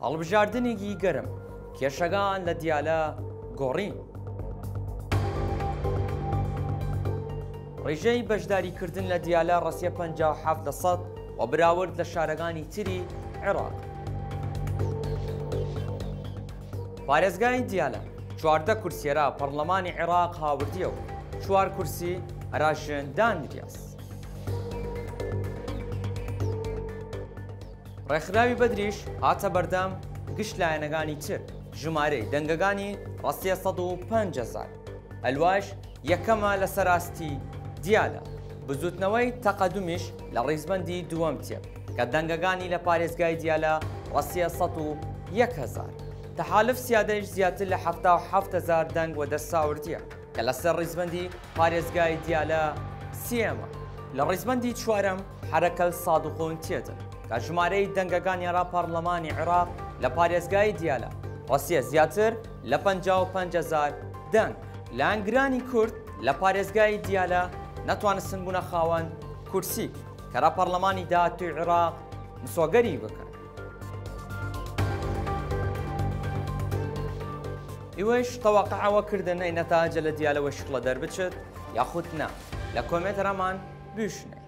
هەڵبژاردنێکی گەرم کێشەکان لە دیالە گۆڕین. ڕێژەی بەشداریکردن لە دیالە ڕەسیە 57% و براورد لە شارەکانی تری عێراق. پارێزگای دیالە 14 کورسیێرا پەرلەمانی عێراق هاوردیە و 4 کورسی هەراشن دانریاس. ڕێکخراوی بەدریش هاتە بەردەم گشت لایەنەکانی تر ژمارەی دەنگەکانی ڕەسیە 105,000 ئەلواش یەکەمە لە سەراستی دیالە. بزوتنەوەی تەقەدومیش لە ڕیزبەندی دووەم تێ کە دەنگەکانی لە پارێزگای دیالە ڕەسیە 101,000. تەحالف سیادەیش زیاتر لە 77,000 دەنگ و دەستاوردیە کە لەسەر ڕیزبەندی پارێزگای دیالە سێمە. لە ڕیزبەندی چوارەم حرەکەل سادقۆن تێدن کە ژمارەی دەنگەکانی پەرلەمانی عێراق لە پارێزگای دیالە ڕەسیە زیاتر لە 55,000 دەنگ. لە ئەنگرانی کورد لە پارێزگای دیالە نەتوانستن بوونە خاوەن کورسی کە پەرلەمانی داهاتووی عێراق مسۆگەری بکەن. ئیوەش تەواقعەوە کردن نەتاجە لە دیالەوە شکڵە دەربچێت یاخود نا لە کۆمێتەرەمان بشنێ.